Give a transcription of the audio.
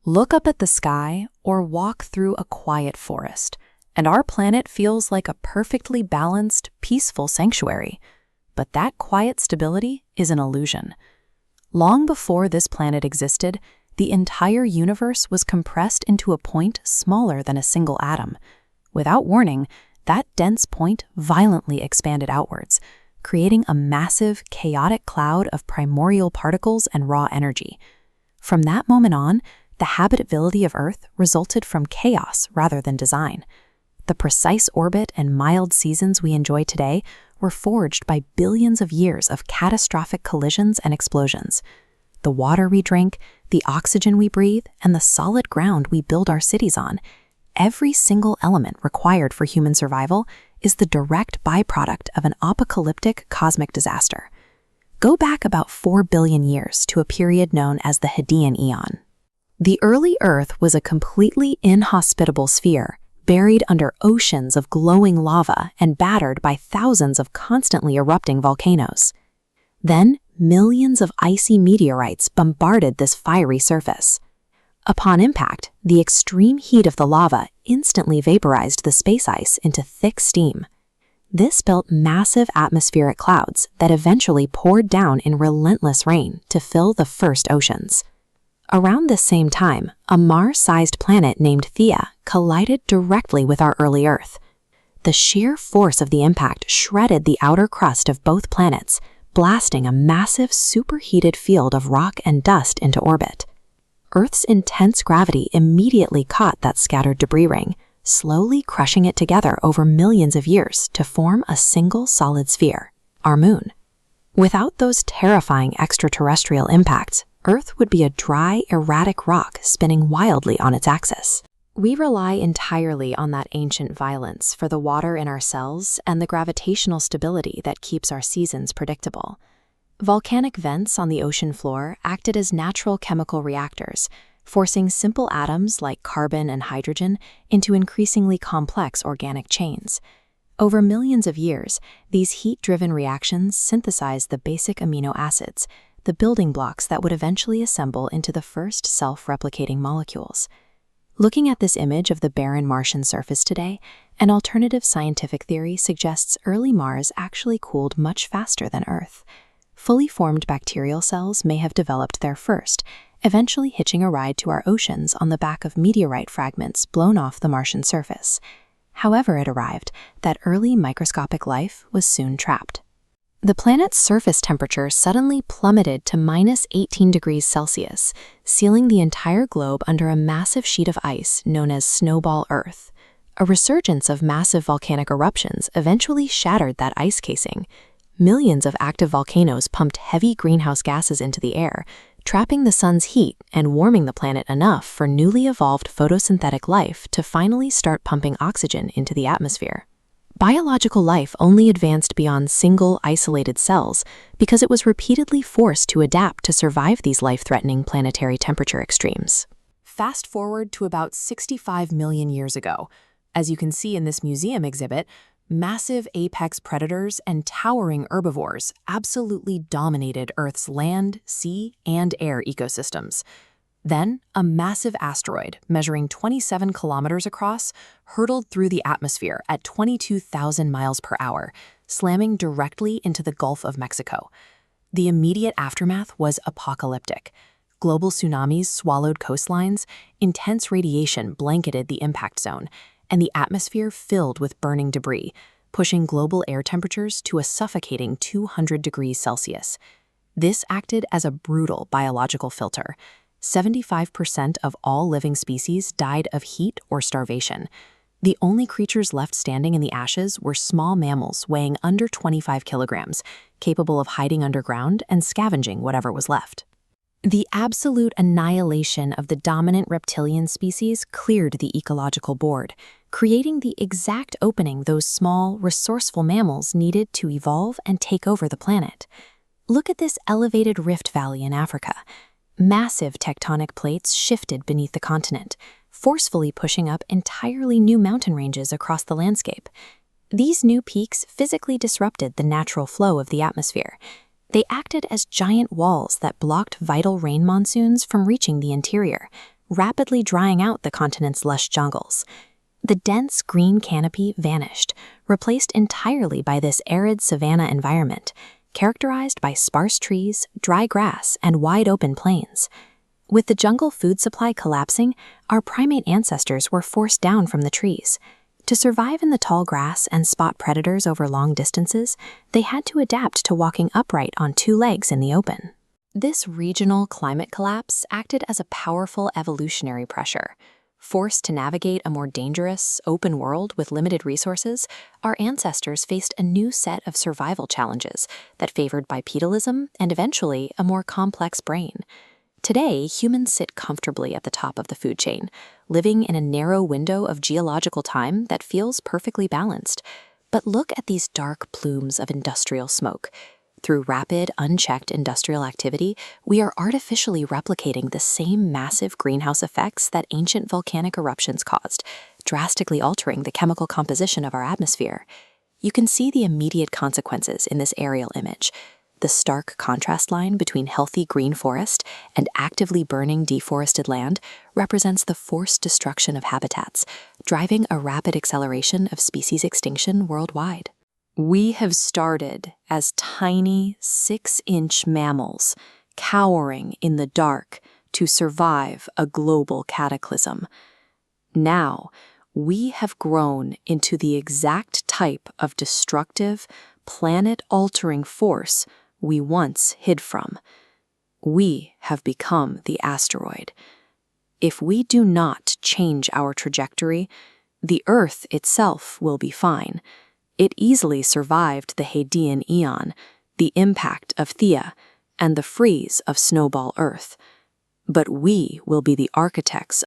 Look up at the sky or walk through a quiet forest, and our planet feels like a perfectly balanced, peaceful sanctuary. But that quiet stability is an illusion. Long before this planet existed, the entire universe was compressed into a point smaller than a single atom. Without warning, that dense point violently expanded outwards, creating a massive, chaotic cloud of primordial particles and raw energy. From that moment on, the habitability of Earth resulted from chaos rather than design. The precise orbit and mild seasons we enjoy today were forged by billions of years of catastrophic collisions and explosions. The water we drink, the oxygen we breathe, and the solid ground we build our cities on, every single element required for human survival is the direct byproduct of an apocalyptic cosmic disaster. Go back about 4 billion years to a period known as the Hadean Eon. The early Earth was a completely inhospitable sphere, buried under oceans of glowing lava and battered by thousands of constantly erupting volcanoes. Then, millions of icy meteorites bombarded this fiery surface. Upon impact, the extreme heat of the lava instantly vaporized the space ice into thick steam. This built massive atmospheric clouds that eventually poured down in relentless rain to fill the first oceans. Around this same time, a Mars-sized planet named Theia collided directly with our early Earth. The sheer force of the impact shredded the outer crust of both planets, blasting a massive superheated field of rock and dust into orbit. Earth's intense gravity immediately caught that scattered debris ring, slowly crushing it together over millions of years to form a single solid sphere, our Moon. Without those terrifying extraterrestrial impacts, Earth would be a dry, erratic rock spinning wildly on its axis. We rely entirely on that ancient violence for the water in our cells and the gravitational stability that keeps our seasons predictable. Volcanic vents on the ocean floor acted as natural chemical reactors, forcing simple atoms like carbon and hydrogen into increasingly complex organic chains. Over millions of years, these heat-driven reactions synthesized the basic amino acids, the building blocks that would eventually assemble into the first self-replicating molecules. Looking at this image of the barren Martian surface today, an alternative scientific theory suggests early Mars actually cooled much faster than Earth. Fully formed bacterial cells may have developed there first, eventually hitching a ride to our oceans on the back of meteorite fragments blown off the Martian surface. However it arrived, that early microscopic life was soon trapped. The planet's surface temperature suddenly plummeted to -18 degrees Celsius, sealing the entire globe under a massive sheet of ice known as Snowball Earth. A resurgence of massive volcanic eruptions eventually shattered that ice casing. Millions of active volcanoes pumped heavy greenhouse gases into the air, trapping the sun's heat and warming the planet enough for newly evolved photosynthetic life to finally start pumping oxygen into the atmosphere. Biological life only advanced beyond single, isolated cells because it was repeatedly forced to adapt to survive these life-threatening planetary temperature extremes. Fast forward to about 65 million years ago. As you can see in this museum exhibit, massive apex predators and towering herbivores absolutely dominated Earth's land, sea, and air ecosystems. Then, a massive asteroid, measuring 27 kilometers across, hurtled through the atmosphere at 22,000 miles per hour, slamming directly into the Gulf of Mexico. The immediate aftermath was apocalyptic. Global tsunamis swallowed coastlines, intense radiation blanketed the impact zone, and the atmosphere filled with burning debris, pushing global air temperatures to a suffocating 200 degrees Celsius. This acted as a brutal biological filter. 75% of all living species died of heat or starvation. The only creatures left standing in the ashes were small mammals weighing under 25 kilograms, capable of hiding underground and scavenging whatever was left. The absolute annihilation of the dominant reptilian species cleared the ecological board, creating the exact opening those small, resourceful mammals needed to evolve and take over the planet. Look at this elevated rift valley in Africa. Massive tectonic plates shifted beneath the continent, forcefully pushing up entirely new mountain ranges across the landscape. These new peaks physically disrupted the natural flow of the atmosphere. They acted as giant walls that blocked vital rain monsoons from reaching the interior, rapidly drying out the continent's lush jungles. The dense green canopy vanished, replaced entirely by this arid savanna environment, characterized by sparse trees, dry grass, and wide-open plains. With the jungle food supply collapsing, our primate ancestors were forced down from the trees. To survive in the tall grass and spot predators over long distances, they had to adapt to walking upright on two legs in the open. This regional climate collapse acted as a powerful evolutionary pressure. Forced to navigate a more dangerous, open world with limited resources, our ancestors faced a new set of survival challenges that favored bipedalism and eventually a more complex brain. Today, humans sit comfortably at the top of the food chain, living in a narrow window of geological time that feels perfectly balanced. But look at these dark plumes of industrial smoke. Through rapid, unchecked industrial activity, we are artificially replicating the same massive greenhouse effects that ancient volcanic eruptions caused, drastically altering the chemical composition of our atmosphere. You can see the immediate consequences in this aerial image. The stark contrast line between healthy green forest and actively burning deforested land represents the forced destruction of habitats, driving a rapid acceleration of species extinction worldwide. We have started as tiny 6-inch mammals, cowering in the dark to survive a global cataclysm. Now, we have grown into the exact type of destructive, planet-altering force we once hid from. We have become the asteroid. If we do not change our trajectory, the Earth itself will be fine. It easily survived the Hadean Eon, the impact of Theia, and the freeze of Snowball Earth. But we will be the architects